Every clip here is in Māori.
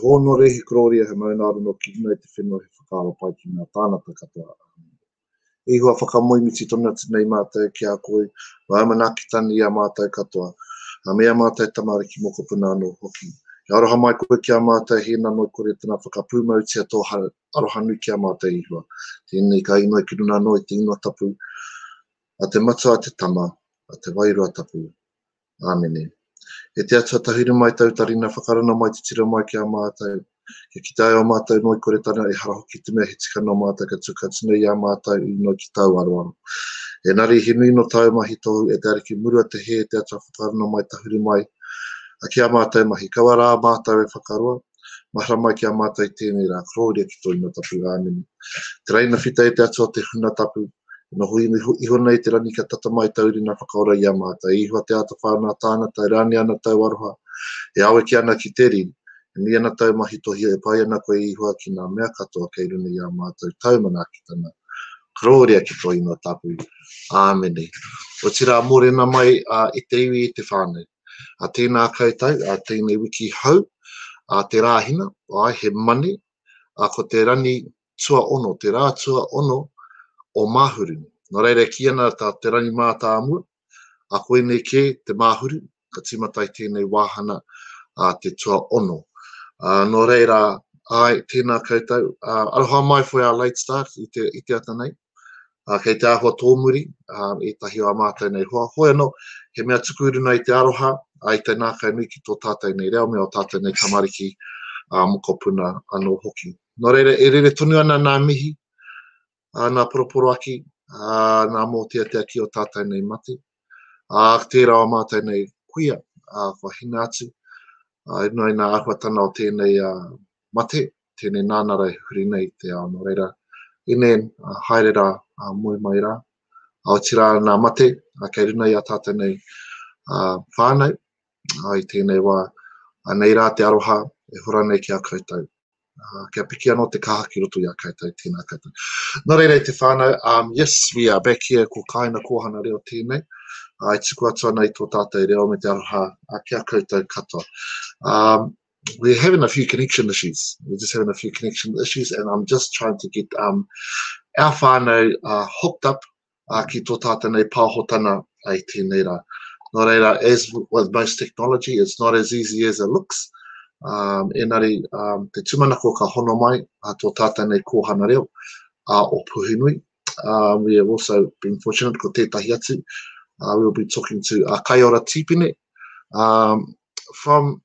honore, he kroria, he maunaro no ki nei te whenua he whakaaro pai ki ngā tānata katoa. I hua whakamoimiti tona nei mātai ki a koe, wai manaki tani a mātai katoa, a mea mātai tamariki moko puna anō hoki. He aroha mai koe ki a mātai, he nanoi kore tana whakapūmautia tō aroha nui ki a mātai i hua. Tēnei ka inoi ki runa anō i te ingoa tapu, a te matua a te tama, a te wairua tapu. Āmene. E te atua tahiri mai tau tarina whakarana mai te tira mai ki a mātai. Ke ki tai o mātai noi kore tana e hara hoki te mea he tika no mātai ka tuka tinei a mātai i noi ki tau aroaro. E nari he nui no tau mahi tohu e te ariki murua te he e te atua whakarana mai tahiri mai a ki a mātai mahi. Kawa rā mātai e whakaroa, mahara mai ki a mātai tēnei rā kroria ki tō ina tapu āmeni. Te reina whita e te atua te huna tapu, no hui iho nei te rani ka tata mai tauri na whakaora i a mātai. I hua te ata whānau tāna, tai rani ana tau aroha, e awe ki ana ki te rin, e ni ana tau mahi tohia e pai ana koe i hua ki ngā mea katoa kei runa i a mātai. Tau mana ki tana, kroria ki tō ino tapu, āmene. O tira mōrena mai i te iwi i te whānau. A tēnā koutou, a tēnei wiki hau, a te rāhina, ai he mani, a ko te rani tua ono, te rā tua ono, o mahuru. Nō reira ki ana te rani māta amua, a koe nei ke te mahuru, ka timatai tēnei wāhana te tua ono. Nō reira, ai, tēnā koutou, aroha mai for our late start i te ata nei, kei te ahua tōmuri, i tahi o a mātai nei hoa. Hoi anō, he mea tukuru nei te aroha, ai te nākai nui ki tō tātai nei reo, mea o tātai nei tamariki moko puna anō hoki. Nō reira, e rere tunu ana nā mihi, nā poroporo aki, nā mōtia te aki o tātai nei mate. Tērā o mātai nei kuia, kua hina atu. Noi nā ahuatana o tēnei mate, tēnei nānara e huri nei te ao. Nō reira, inen, haerera moi mai rā. O tira nā mate, kei runa i a tātai nei whānau, i tēnei wā. Nei rā te aroha, e hora nei ki a koutou. Kia piki anō te kahaki roto i a koutou, tēnā koutou. Nō reira te whānau, yes, we are back here ko Kāinga Kōhanga Reo tēnei. I tuku atua nei tō tātou reo me te aroha kia koutou katoa. We're having a few connection issues. We're just having a few connection issues and I'm just trying to get our whānau hooked up ki tō tātou nei pāhotana ai tēnei rā. Nō reira, as with most technology, it's not as easy as it looks. Engari, te tumanako ka hono mai tō tātou nei Kōhanga Reo o Puhinui. We have also been fortunate ko tētahi atu. We'll be talking to Kaiora Tipene from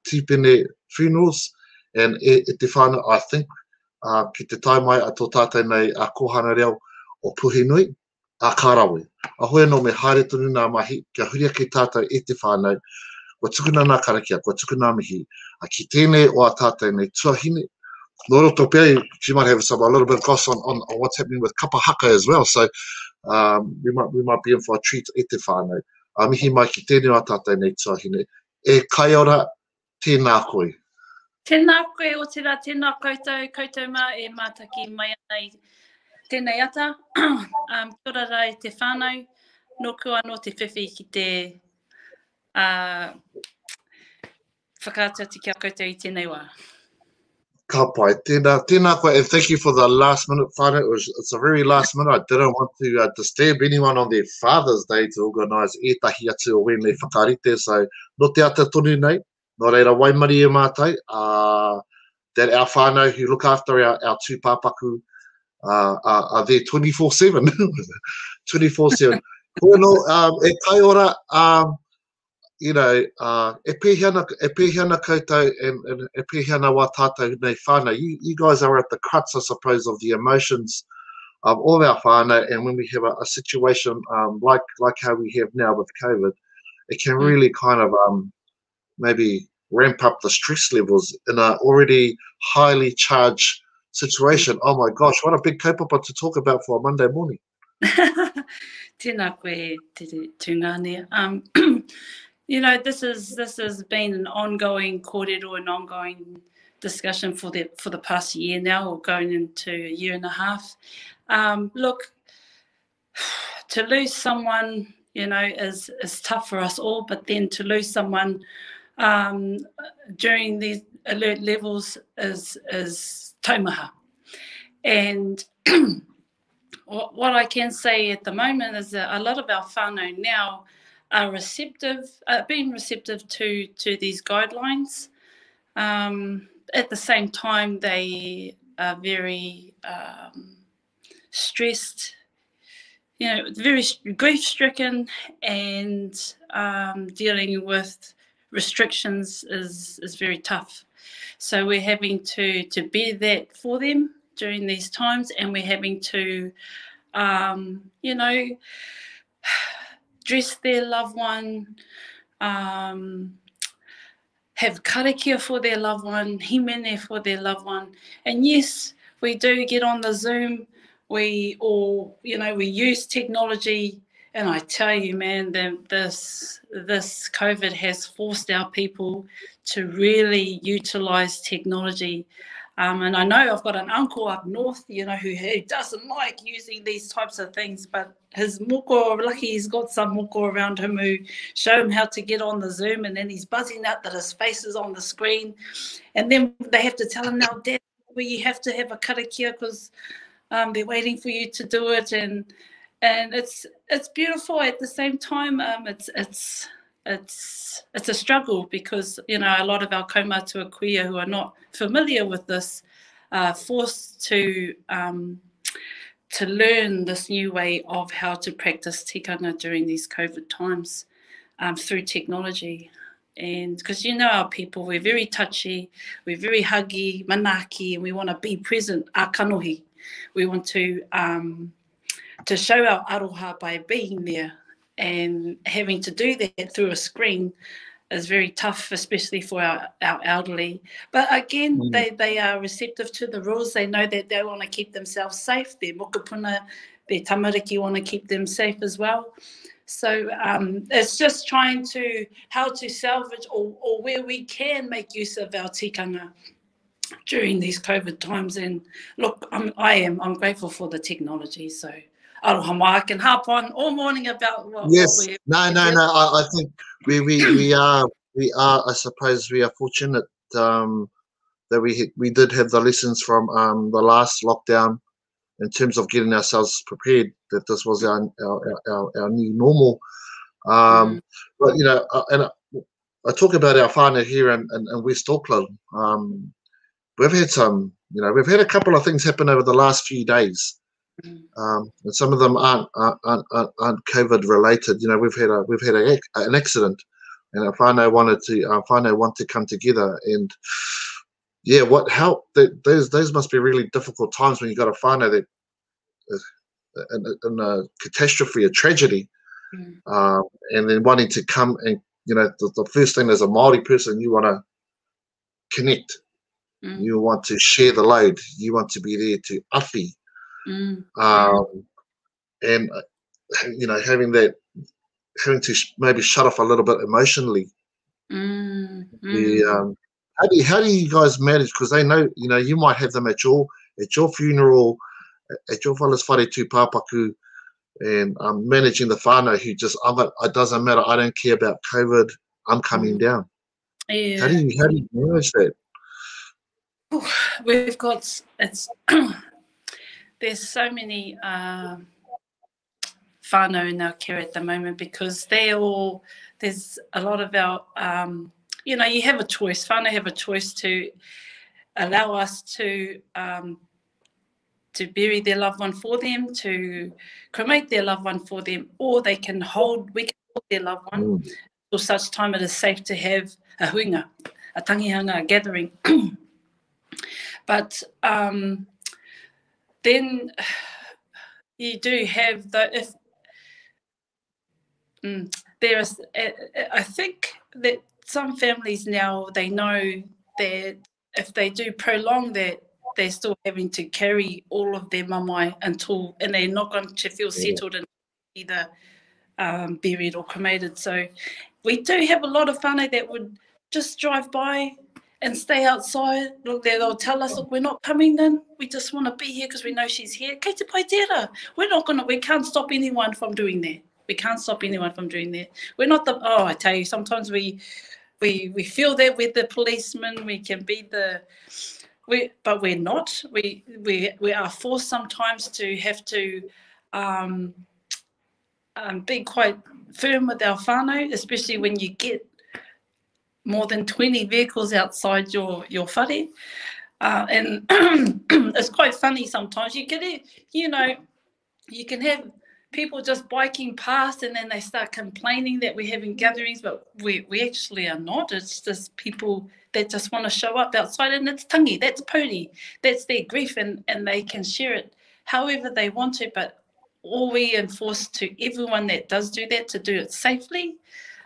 Tipene Funerals and te whānau, I think, ki te tai mai tō tātou nei Kōhanga Reo o Puhinui, kārawe. Ahoe no me haere tonu nā mahi, kia huria ki tātou te whānau, kua tukuna nā karakia, kua tukuna mihi, ki tēnei o a tātou nei tuahine. Nō roto pia, she might have a little bit of goss on what's happening with kapa haka as well, so we might be in for a treat e te whānau. Mihi mai ki tēnei o a tātou nei tuahine. E Kaiora, tēnā koe. Tēnā koe o tira, tēnā koutou mā e mātaki mai ana i tēnei ata. Kia ora rai te whānau, nōku anō te whiwhi ki te whakaatua te kia koutou i tēnei wā. Ka pai, tēnā koe, and thank you for the last minute whānau. It's a very last minute. I didn't want to disturb anyone on their Father's Day to organise etahi atu o wēnei whakarite, so no te ata tonu nei, no reira waimari e mātai, that our whānau who look after our tūpāpaku are there 24/7. 24/7. Bueno, e Kaiora, you know, e pēhiana koutou and e pēhiana wā tātou nei whānau. You guys are at the crux, I suppose, of the emotions of all our whānau, and when we have a situation like how we have now with COVID, it can really kind of maybe ramp up the stress levels in an already highly charged situation. Oh my gosh, what a big kaupapa to talk about for a Monday morning. Tēnā koe te tūngāne. You know, this has been an ongoing kōrero, an ongoing discussion for the past year now, or going into a year and a half. Look, to lose someone, you know, is tough for us all, but then to lose someone during these alert levels is taumaha. And what I can say at the moment is that a lot of our whānau now are being receptive to these guidelines. At the same time, they are very stressed, very grief-stricken, and dealing with restrictions is very tough. So we're having to bear that for them during these times, and we're having to, dress their loved one, have karakia for their loved one, himene for their loved one. And yes, we do get on the Zoom. We use technology, and I tell you, man, this COVID has forced our people to really utilize technology. And I know I've got an uncle up north, who doesn't like using these types of things, but his moko, lucky he's got some moko around him who show him how to get on the Zoom, and then he's buzzing out that his face is on the screen. And then they have to tell him, now, Dad, you have to have a karakia because they're waiting for you to do it. And it's beautiful. At the same time, it's a struggle because, a lot of our kaumātua kuia who are not familiar with this are forced to learn this new way of how to practice tikanga during these COVID times through technology. And because our people, we're very touchy, we're very huggy, manaki, and we want to be present, a kanohi. We want to show our aroha by being there. And having to do that through a screen is very tough, especially for our elderly. But again, they are receptive to the rules. They know that they want to keep themselves safe. Their mokopuna, their tamariki want to keep them safe as well. So it's just trying how to salvage or where we can make use of our tikanga during these COVID times. And look, I'm grateful for the technology. So I can harp on all morning about what we're... No. I think we are. I suppose we are fortunate that we did have the lessons from the last lockdown in terms of getting ourselves prepared. That this was our new normal. But and I talk about our whānau here in West Auckland. We've had we've had a couple of things happen over the last few days. And some of them aren't COVID related. We've had an accident, and our whānau want to come together. And those must be really difficult times when you've got a whānau that is in a catastrophe, a tragedy, and then wanting to come and the first thing as a Māori person, you want to connect, you want to share the load, you want to be there to awhi. And having to maybe shut off a little bit emotionally. How do you guys manage? Because they know you might have them at your funeral, at your whalas whare tūpāpaku, and managing the whānau who just it doesn't matter, I don't care about COVID, I'm coming down. How do you manage that? We've got there's so many whānau in our care at the moment because there's a lot of our, you have a choice. Whānau have a choice to allow us to bury their loved one for them, to cremate their loved one for them, or we can hold their loved one till such time it is safe to have a huinga, a tangihanga, a gathering. But then you do have I think that some families now, they know that if they do prolong that, they're still having to carry all of their mamae and they're not going to feel settled and either buried or cremated. So we do have a lot of whānau that would just drive by and stay outside. Look, they'll tell us, look, we're not coming in. We just want to be here because we know she's here. Kei te pai tērā. We can't stop anyone from doing that. We can't stop anyone from doing that. We're not I tell you, sometimes we we feel that we're the policemen, we can be but we're not. We are forced sometimes to have to be quite firm with our whānau, especially when you get more than 20 vehicles outside your whare. And it's quite funny sometimes. You can have people just biking past and then they start complaining that we're having gatherings, but we actually are not. It's just people that just want to show up outside, and it's tangi, that's pōri, that's their grief, and they can share it however they want to, but all we enforce to everyone that does do that to do it safely.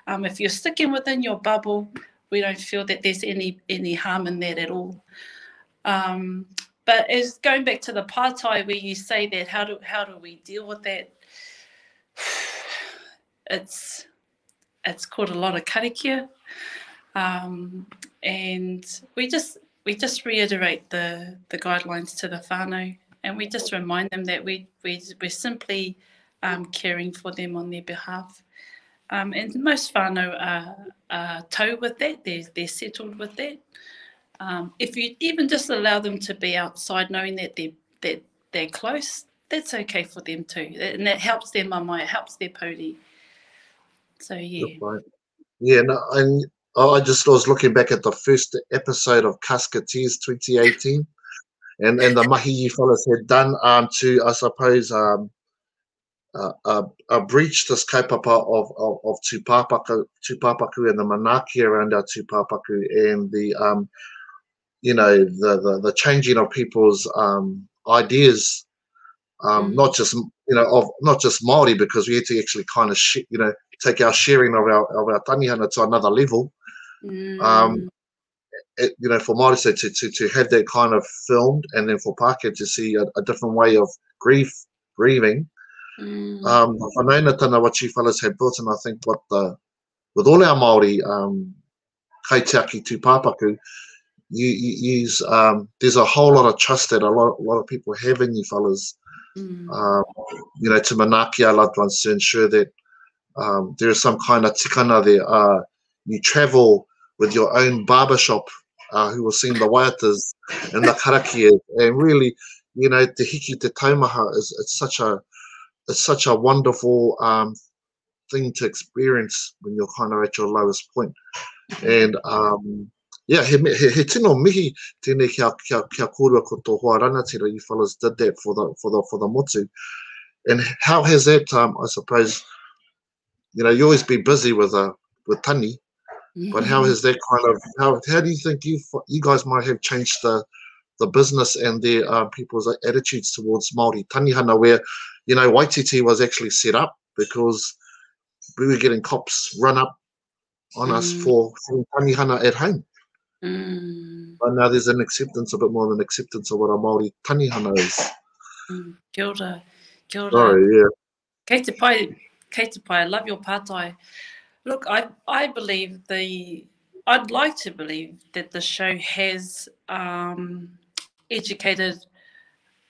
If you're sticking within your bubble, we don't feel that there's any harm in that at all. But as going back to the pātai where you say that, how do we deal with that? It's called a lot of karakia, and we just reiterate the guidelines to the whānau, and we just remind them that we're simply caring for them on their behalf. And most whānau are tau with that, they're settled with that. If you even just allow them to be outside knowing that they're close, that's okay for them too. And that helps their mama, it helps their pōri. So, yeah. Right. Yeah, no, and I was looking back at the first episode of Casketeers 2018, and the mahi you fellas had done to, I suppose, breach this kaupapa of tūpāpaku and the manaaki around our tūpāpaku, and the the changing of people's ideas, not just Māori, because we had to actually kind of take our sharing of our tanihana to another level. For Māori to have that kind of filmed, and then for Pākehā to see a different way of grieving. The whānaungatanga what you fellas have built, and I think with all our Māori kaitiaki tūpāpaku, there's a whole lot of trust that a lot of people have in you fellas, to manaaki our loved ones, to ensure that there is some kind of tikanga there. You travel with your own barbershop, who will sing the waiatas and the karakia, and really, te hiki te taumaha it's such a wonderful thing to experience when you're kind of at your lowest point. And he tino mihi tēnei kia kōrua ko tō hoa rangatira. You fellas did that for the motu. And how has that, I suppose, you always be busy with tani, but how has that kind of, how do you think you guys might have changed the business and their people's attitudes towards Māori tanihana, where, Waititi was actually set up because we were getting cops run up on us for tanihana at home. But now there's an acceptance, a bit more than acceptance of what a Māori tanihana is. Kia ora. Kia ora. Sorry, yeah. Kei te pai, I love your pātai. Look, I believe I'd like to believe that the show has educated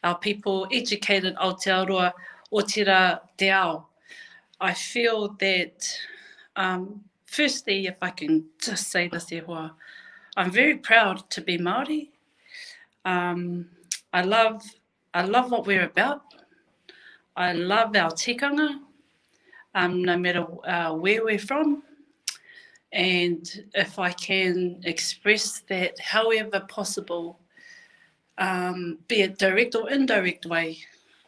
our people, educated Aotearoa o tira te ao. I feel that, firstly, if I can just say this e hoa, I'm very proud to be Māori. I love what we're about. I love our tikanga, no matter where we're from. And if I can express that however possible, be it direct or indirect way,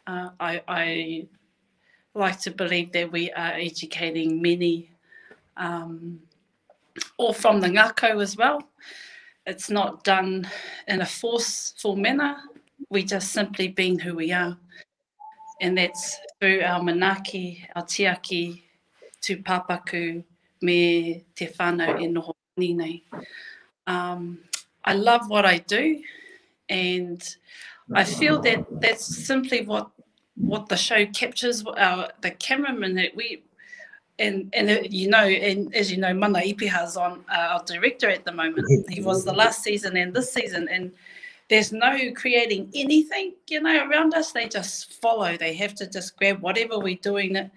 I like to believe that we are educating many, or from the ngākau as well. It's not done in a forceful manner. We just simply being who we are. And that's through our manaaki, our tiaki, tūpāpaku, me te whānau e noho nei. I love what I do, and I feel that that's simply what the show captures. The cameraman that we and as you know, Mana Ipiha's on our director at the moment. He was the last season and this season, and there's no creating anything, around us. They just follow. They have to just grab whatever we're doing,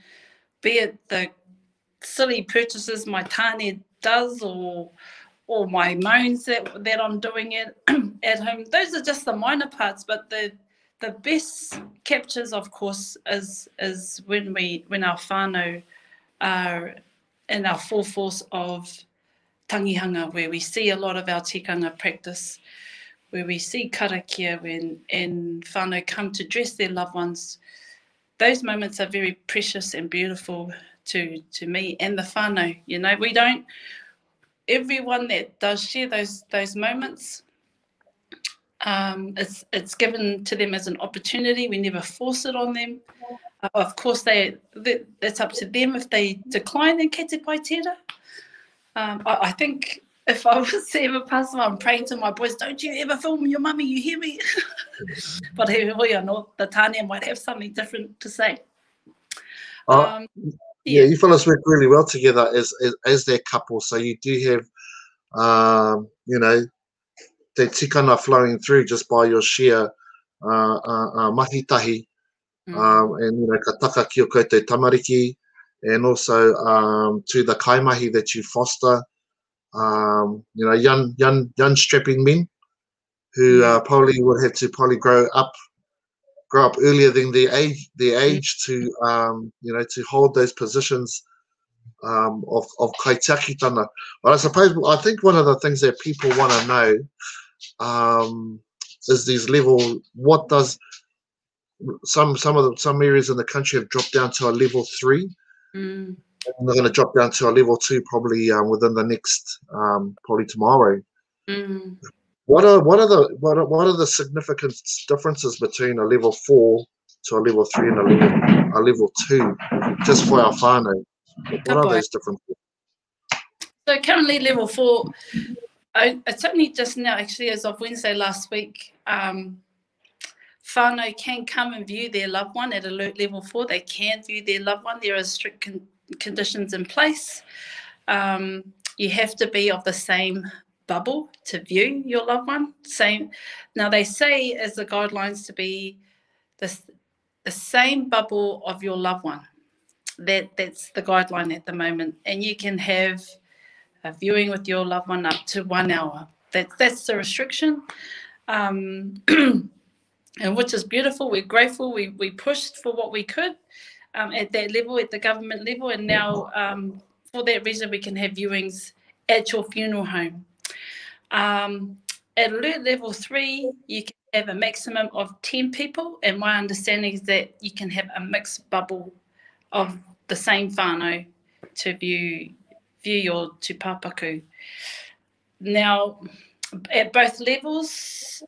be it the silly purchases my tāne does, or my moans that I'm doing it at home. Those are just the minor parts, but the best captures, of course, is when our whānau are in our full force of tangihanga, where we see a lot of our tikanga practice, where we see karakia and whānau come to dress their loved ones. Those moments are very precious and beautiful to me and the whānau. You know, we don't, everyone that does share those moments, it's given to them as an opportunity. We never force it on them. Of course, that's up to them if they decline in kete pai tērā. I think if I was to ever pass on, I'm praying to my boys, don't you ever film your mummy, you hear me? But he know the Tanya might have something different to say. Yeah, you fellas work really well together as their couple. So you do have, you know, the tikanga flowing through just by your sheer mahitahi, and you know, ka taka ki o koutou tamariki, and also to the kaimahi that you foster. You know, young strapping men who probably would have to grow up earlier than their age to you know, to hold those positions of kaitakitanga. But I think one of the things that people want to know is these level. What does some areas in the country have dropped down to a level 3? And they're going to drop down to a level 2 probably within the next probably tomorrow. What are the significant differences between a level 4 to a level 3 and a level 2 just for our whānau? What are those differences? So currently level 4, it's only just now, actually, as of Wednesday last week, whānau can come and view their loved one at alert level 4. They can view their loved one. There are strict conditions in place. You have to be of the same bubble to view your loved one. Now they say as the guidelines to be the same bubble of your loved one. That's the guideline at the moment. And you can have a viewing with your loved one up to 1 hour. That's the restriction. And which is beautiful. We're grateful. We pushed for what we could at that level, at the government level, and now for that reason we can have viewings at your funeral home. At alert level 3, you can have a maximum of 10 people, and my understanding is that you can have a mixed bubble of the same whānau to view your tūpapaku. Now, at both levels,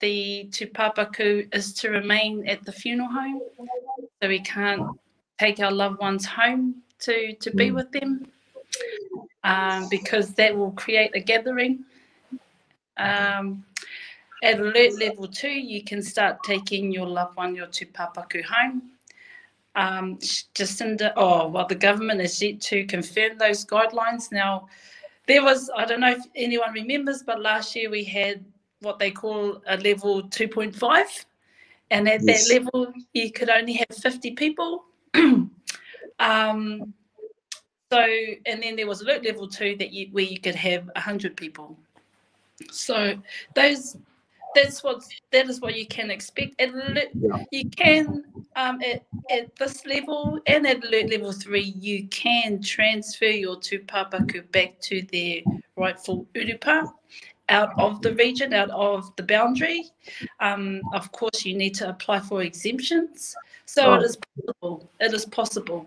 the tūpapaku is to remain at the funeral home, so we can't take our loved ones home to be with them, because that will create a gathering. At alert level 2, you can start taking your loved one, your tūpapaku, home. The government is yet to confirm those guidelines. Now, there was, I don't know if anyone remembers, but last year we had what they call a level 2.5, and at that level you could only have 50 people. And then there was alert level 2 where you could have 100 people. So that is what you can expect. You can at this level and at alert level 3, you can transfer your tūpapaku back to their rightful urupa out of the region, out of the boundary. Of course, you need to apply for exemptions. So it is possible. It is possible.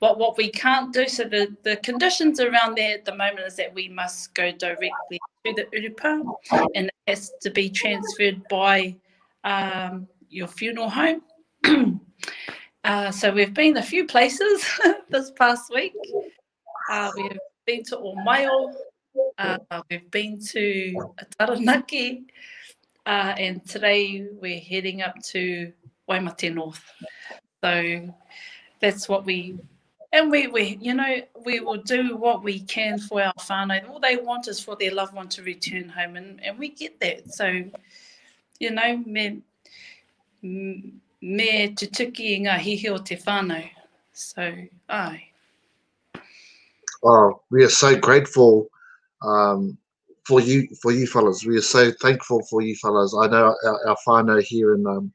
But what we can't do, so the conditions around there at the moment is that we must go directly to the urupa, and it has to be transferred by your funeral home. So we've been a few places this past week. We've been to Omaio, we've been to Taranaki, and today we're heading up to Waimate North. So that's what we will do what we can for our whānau. All they want is for their loved one to return home, and we get that. So, me tutuki I ngā hihi o te whānau. So, aye. Oh, we are so grateful for you fellas. We are so thankful for you fellas. I know our whānau here in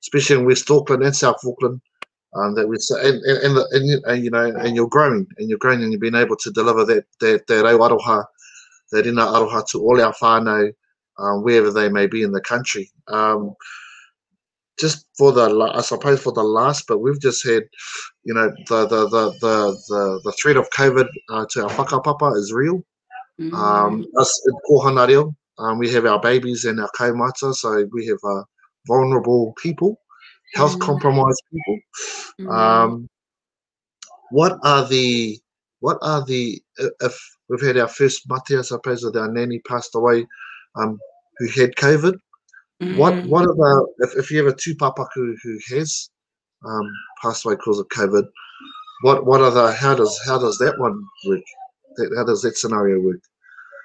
especially in West Auckland and South Auckland, that we're so, and you know, and you're growing and you've been able to deliver that reo aroha, that ina aroha to all our whānau, wherever they may be in the country. Just for I suppose for the last, but we've just had, you know, the threat of COVID to our whakapapa is real. Us in Kōhanga Reo, we have our babies and our kaumata, so we have vulnerable people, health compromised people. What are the if we've had our first mate, I suppose, that our nanny passed away, who had COVID. What are the if you have a tūpapa who has passed away because of COVID? What are the how does that one work? How does that scenario work?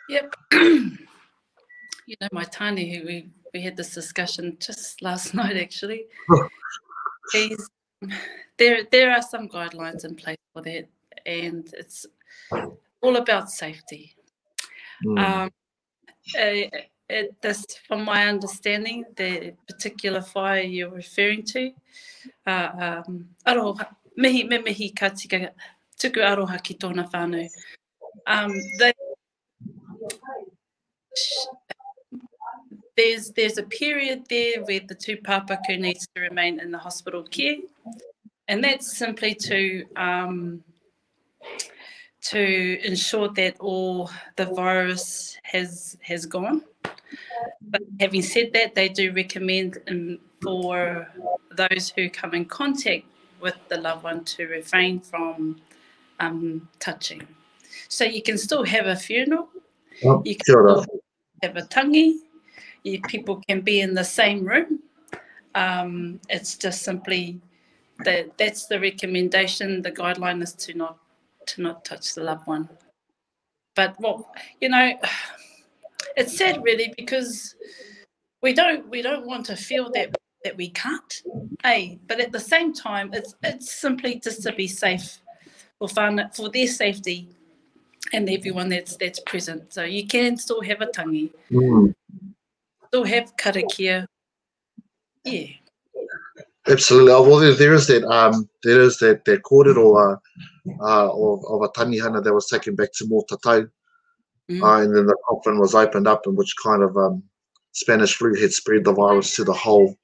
Yep. You know, my tani, who we had this discussion just last night actually. There are some guidelines in place for that, and it's all about safety. This, from my understanding, the particular fire you're referring to, aroha, mihi ka tika, tuku aroha ki tōna whānau. There's a period there where the tūpapaku needs to remain in the hospital care, and that's simply to ensure that all the virus has gone. But having said that, they do recommend for those who come in contact with the loved one to refrain from touching. So you can still have a funeral, you can still have a tangi, people can be in the same room. It's just simply that's the recommendation. The guideline is to not touch the loved one. But you know, it's sad really, because we don't want to feel that we can't. But at the same time, it's simply just to be safe for their safety and everyone that's present. So you can still have a tangi, still have karakia. Yeah. Absolutely. Well, there is that kōrero of a tanihana that was taken back to Mōtatau, and then the coffin was opened up, in which kind of Spanish flu had spread the virus to the whole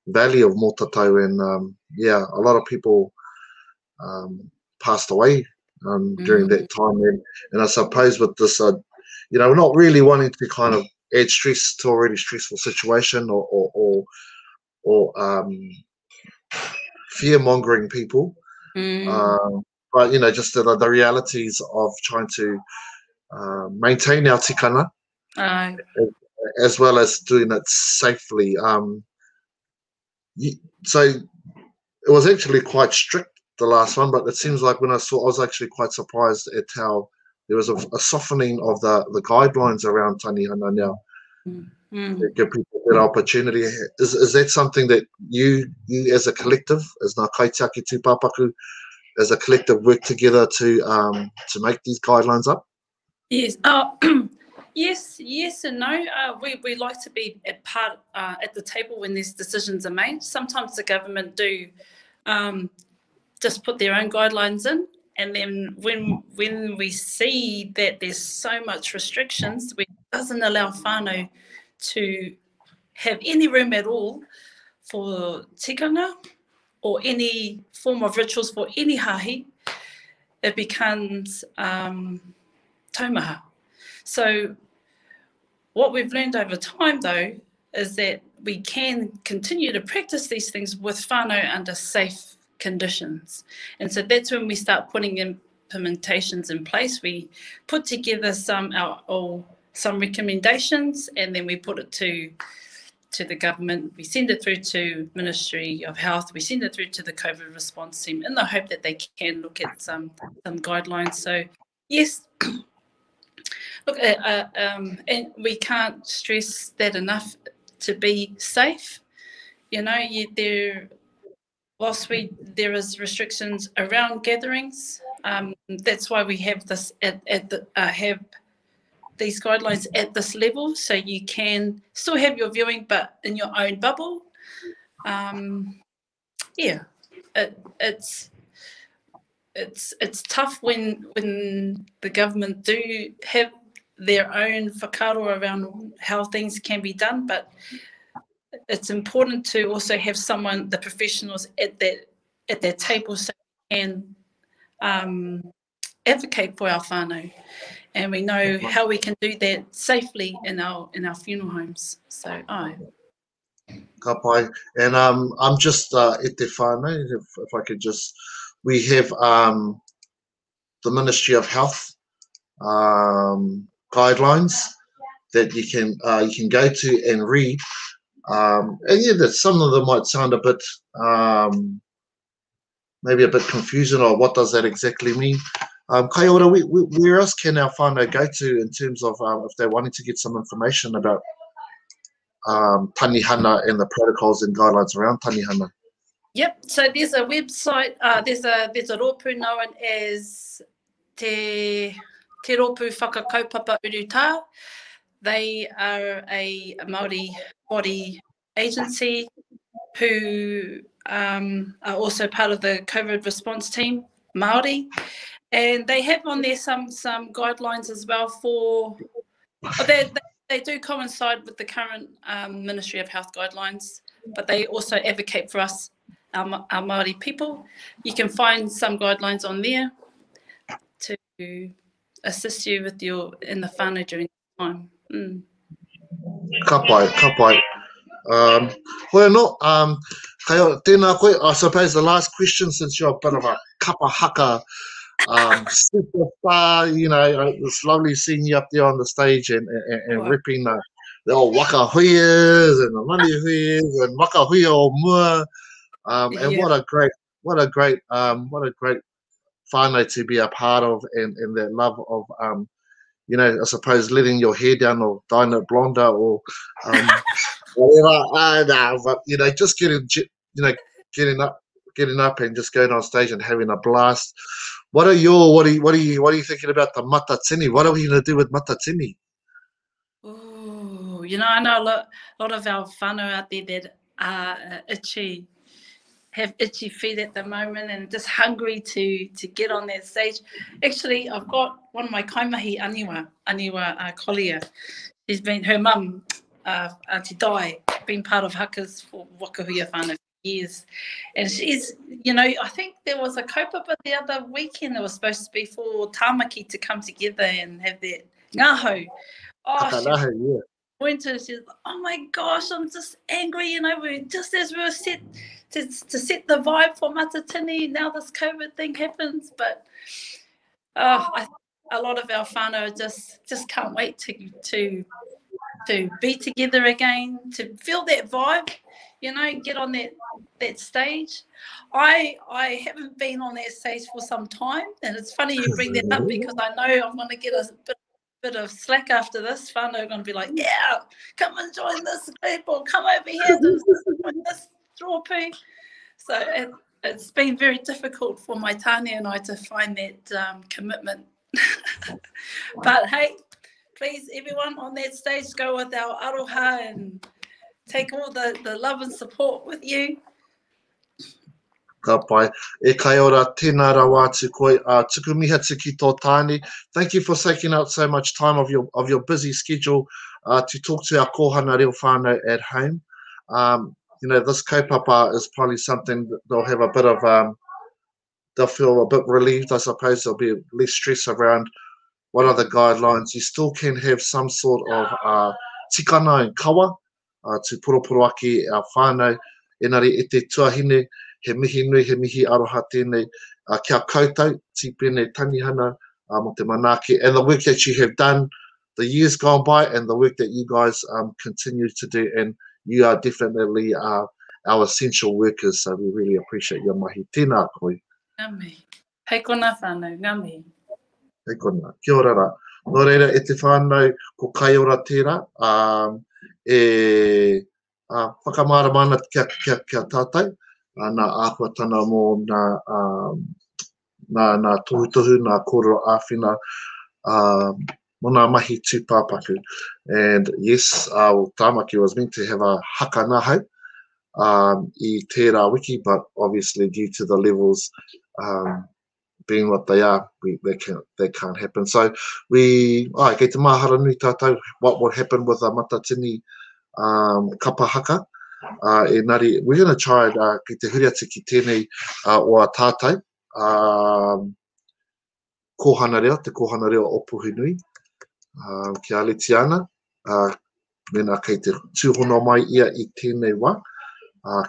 valley of Mōtatau, and a lot of people passed away during that time, and I suppose with this, you know, we're not really wanting to kind of add stress to already stressful situation or fear-mongering people, but you know, just the realities of trying to maintain our tikanga, as well as doing it safely. So it was actually quite strict, the last one, but it seems like when I was actually quite surprised at how there was a softening of the guidelines around tanihana now. To give people that opportunity. Is that something that you as a collective, as Ngā Kaitiaki Tūpapaku, as a collective work together to make these guidelines up? Yes. Yes and no. We like to be at the table when these decisions are made. Sometimes the government do just put their own guidelines in, and then when we see that there's so much restrictions, it doesn't allow whānau to have any room at all for tikanga or any form of rituals for any hahi, it becomes taumaha. So what we've learned over time, though, is that we can continue to practice these things with whānau under safe conditions. And so that's when we start putting implementations in place. We put together some recommendations, and then we put it to the government. We send it through to Ministry of Health. We send it through to the COVID response team in the hope that they can look at some guidelines. So yes, look, and we can't stress that enough, to be safe. You know, whilst there is restrictions around gatherings, that's why we have this have these guidelines at this level, so you can still have your viewing, but in your own bubble. Yeah, it's tough when the government do have their own whakaaro around how things can be done, but it's important to also have someone, the professionals at that table, so we can advocate for our whānau, and we know how we can do that safely in our funeral homes. So Ka pai. And I'm just at te whānau, if I could just, we have the Ministry of Health guidelines that you can go to and read. And yeah, that some of them might sound a bit maybe a bit confusing, or what does that exactly mean? Kaiora, where else can our whānau go to in terms of if they're wanting to get some information about tanihana and the protocols and guidelines around tanihana? Yep. So there's a website. There's a rōpū known as Te Rōpū Whakakaupapa Urutā. They are a Māori body agency who are also part of the COVID response team, Māori, and they have on there some guidelines as well for. They do coincide with the current Ministry of Health guidelines, but they also advocate for us, our Māori people. You can find some guidelines on there to assist you with in the whānau during this time. Ka pai. Well, no, tēnā koe, I suppose the last question, since you're a bit of a kapa haka superstar, you know, it's lovely seeing you up there on the stage and ripping the old waka huias and the mani huias and waka huia o mua. And what a great whānau to be a part of, and that love of, you know, I suppose letting your hair down or dyeing it blonde or whatever. But you know, just getting up and just going on stage and having a blast. What are you thinking about the Matatiini? What are we going to do with Matatiini? Oh, you know, I know a lot of our whānau out there that are have itchy feet at the moment and just hungry to get on that stage. Actually, I've got one of my kaimahi, Aniwa Collier. She's been, her mum, Auntie Dai, been part of hakas for wakahuia whānau for years. And she's, you know, I think there was a kaupapa the other weekend that was supposed to be for tāmaki to come together and have that ngaho. Oh, winter, she's like, oh my gosh, I'm just angry, you know, just as we were set to set the vibe for Matatiini, now this COVID thing happens. But I think a lot of our whānau just can't wait to be together again, to feel that vibe, you know, get on that stage. I haven't been on that stage for some time, and it's funny you bring that up because I know I'm going to get a bit of slack after this. Whānau are going to be like, yeah, come and join this group, or come over here to join this rōpū. So it's been very difficult for my tāne and I to find that commitment. But hey, please, everyone on that stage, go with our aroha and take all the love and support with you. Ka pai. E Kaiora, tēnā rawa atu koe, tuku miha tiki tō tāne. Thank you for taking out so much time of your busy schedule to talk to our Kōhanga Reo whānau at home. You know, this kaupapa is probably something that they'll have a bit of, they'll feel a bit relieved, I suppose. There'll be less stress around what are the guidelines. You still can have some sort of tikanga and kawa to puropuro ake our whānau. Engari, e te tuahine, he mihi nui, he mihi aroha tēnei kia koutou, tipene tanihana mo te manake, and the work that you have done the years gone by and the work that you guys continue to do, and you are definitely our essential workers, so we really appreciate your mahi. Tēnā koe. Ngami. Hei kona whānau, ngami. Hei kona, kia ora rā. Nō reira, e te whānau ko Kaiora tērā, whakamara mana kia tātou, nā ākuatana mō nā tuhutuhu, nā kōrero āwhina, mona mahi tūpāpaku. And yes, Tāmaki was meant to have a haka nahau I tērā wiki, but obviously due to the levels being what they are, they can't happen. So kei te mahara nui tātou, what would happen with a Matatiini kapahaka. Engari, we're going to try kei te huri atu ki tēnei o a tātou, Kōhanga Reo, te Kōhanga Reo o Puhinui, ki a Letiana, mena kei te tūhono mai ia I tēnei wā,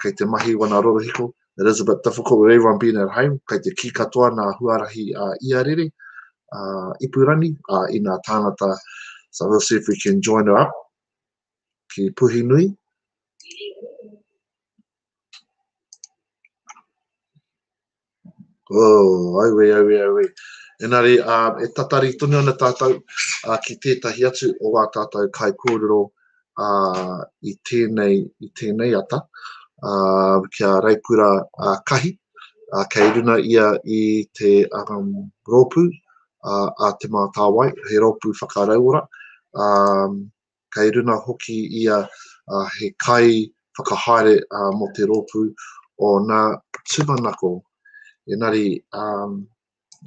kei te mahi wana rorohiko. It is a bit difficult with everyone being at home, kei te ki katoa nā huarahi ia rere, Ipurani, I nā tāngata. So we'll see if we can join her up, ki Puhinui. Oh, aiwe. Engari, e tatari tunu ana tātou ki tētahi atu o wā tātou kai kōrero I tēnei ata, kia Reikura Kahi, kei runa ia I te rōpū a te mātāwai, he rōpū whakarauora, kei runa hoki ia he kai whakahaere mo te rōpū o nā tūmanako. Engari,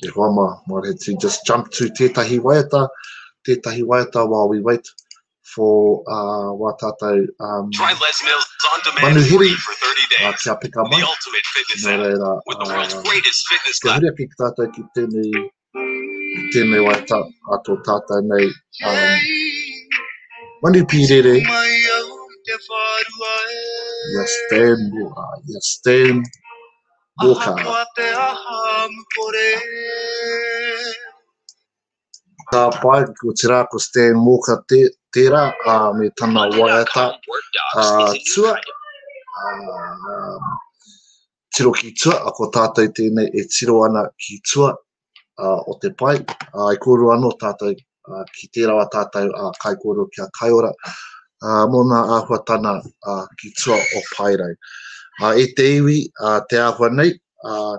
e hoa might have to just jump to tētahi waiata while we wait for wā tātou Try Les Mills on demand manuhiri, free for 30 days. kia pika mai. The ultimate fitness Nō app reira, with the world's greatest fitness kia class. huri aki ki tātou ki tēnei waiata a tō tātou nei manupirere. You stand walker. Ka pai ko te rā ko stand walker tērā me tana waiata tua. Tiro ki tua, a ko tātou tēnei e tiro ana ki tua o te pai. I kōru anō tātou ki tērā wa tātou kai kōru kia Kaiora. Mōna āhuatana ki tua o Pairau. E te iwi, te āhua nei,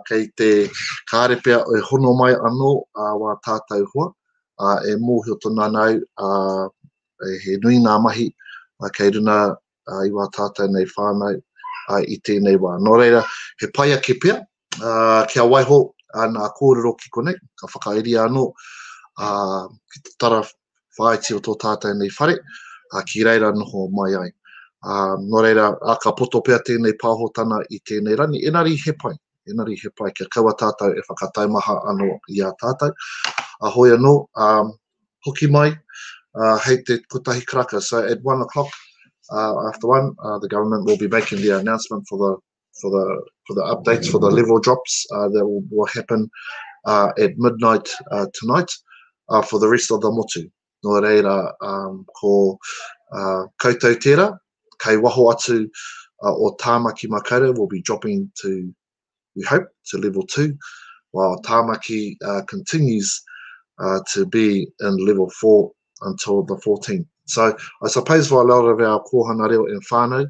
kei te kārepea o hono mai anō wā tātou hoa, e mōhio tōna nau, he nui ngā mahi, kei runa I wā tātou nei whānau I tēnei wā. Nō reira, he paia ke pea, kia waiho nā kōrero ki konei, ka whakairi anō, ki te tara whaiti o tō tātou nei whare, ki reira noho mai ai. Nō reira, ka poto pea tēnei pāhotana I tēnei rani, enari he pai, kia kaua tātou e whakataumaha anō I a tātou. Ahoy anō, hoki mai, hei te kotahi kraka. So at 1 o'clock, after 1, the government will be making the announcement for the updates, for the level drops that will happen at midnight tonight for the rest of the motu. Nō reira, ko koutou tērā, kei waho atu o Tāmaki Makaurau will be dropping to, we hope, to level 2, while Tāmaki continues to be in level 4 until the 14th. So I suppose for a lot of our Kōhanga Reo and whānau,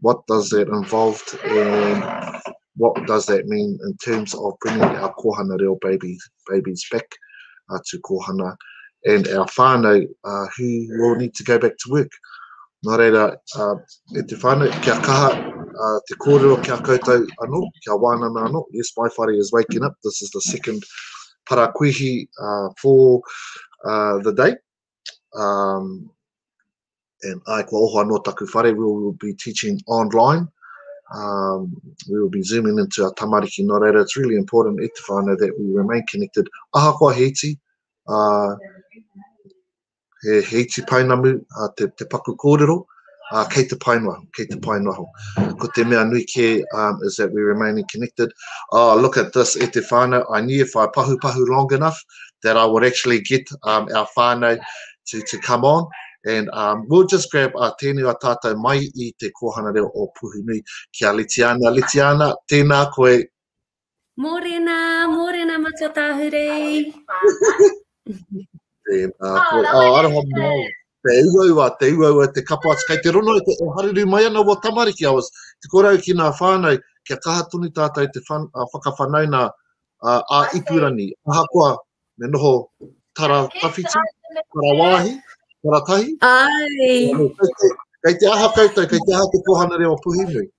what does that involve and what does that mean in terms of bringing our Kōhanga Reo babies back to Kōhanga and our whānau who will need to go back to work. Nō reira, e te whānau, kia kaha te kōrero kia koutou anō, kia wānana anō. Yes, my whare is waking up. This is the second parakuihi for the day. And ai kua oho anō taku whare, we will be teaching online. We will be zooming into our tamariki. Nō reira, it's really important e te whānau that we remain connected. Aha koa he iti, he iti painamu, te paku kōrero, kei te painoho. Ko te mea nui ke is that we remaining connected. Oh, look at this, e te whānau. I knew if I pahu long enough that I would actually get our whānau to come on. And we'll just grab tēnei a tātou mai I te Kōhanga Reo o Puhinui kia Letiana. Letiana, tēnā koe. Morena matatāhure. Tēnā koe. Oh, aroha mai. te uaua, te kapa atu. Kei te rono, e haruru mai ana o tamariki awas. Te korau ki ngā whānau, kia kaha tuni tātou te whakawhanau nā a ipurani. Ahakoa, me noho tara tawhiti, tara wāhi, tara tahi. Ai. Kei te aha koutou, kei te aha te Kōhanga Reo Puhinui.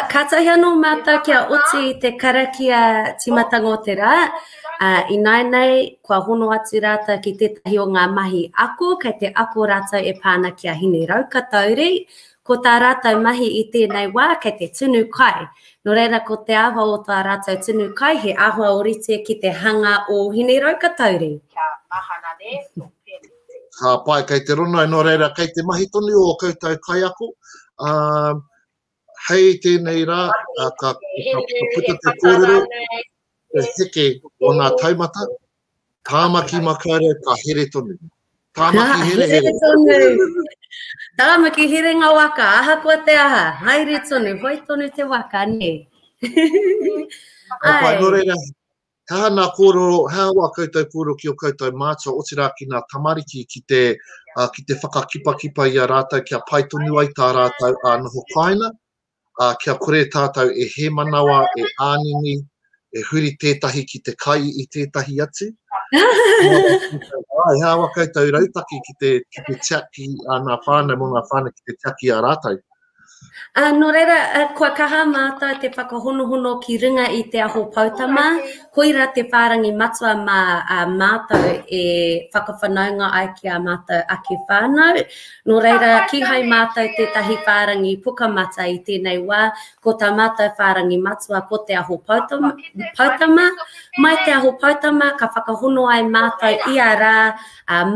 Ka tahi anō mātou kia oti te karakia timatanga o te rā. I nei, kua hono atu rātou ki tētahi o ngā mahi ako, kei te ako rātou e pāna kia hine rauka tauri. Ko tā rātou mahi I tēnei wā, kei te tunu kai. No reira, ko te ahua o tā rātou tunu kai, he ahua orite ki te hanga o hine rauka tauri. Ka pai, kei te rono, no reira, kei te mahi tonu o koutou kai ako. Hei tēnei rā, ka puta te kōrero, te heke o ngā taumata, tāmaki makaure ka here tonu. Tāmaki here tonu. Tāmaki here ngā waka, aha kua te aha, haere tonu, hoi tonu te waka, ne? Pai, no reira, hea nā kōrero, hea wā koutou kōrero ki o koutou mātua, o te rā ki ngā tamariki ki te whakakipa I a rātou, kia pai tonu ai tā rātou a noho Kāinga, kia kore tātou e he manawa, e ānini, e huri tētahi ki te kai I tētahi atu. Hea wā koutou rautaki ki te tiaki a ngā whānau mo ngā whānau ki te tiaki a rātou. No reira, kua kaha mātou te whakahonohono ki ringa I te aho pautama, koira te whārangi matua mā mātou e whakawhanaunga ai ki a mātou ake whānau. No reira, ki hai mātou tētahi whārangi pukamata I tēnei wā, ko tā mātou whārangi matua ko te aho pautama. Mai te aho pautama, ka whakahono ai mātou I a rā,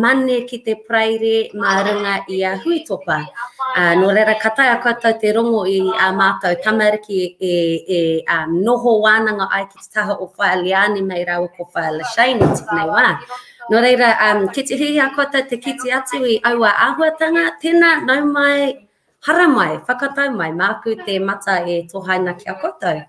mane ki te praire mā ringa I a huitopa. No reira, ka taia koutou te rongo I a mātou tamariki e noho wānanga ai ki te taha o whaaliani mei rau ko whaalashane tēnei wā. No reira, ki te hihi a koutou te kiti atu I aua āhuatanga, tēnā nau mai, hara mai, whakatau mai, māku te mata e tohaina ki a koutou.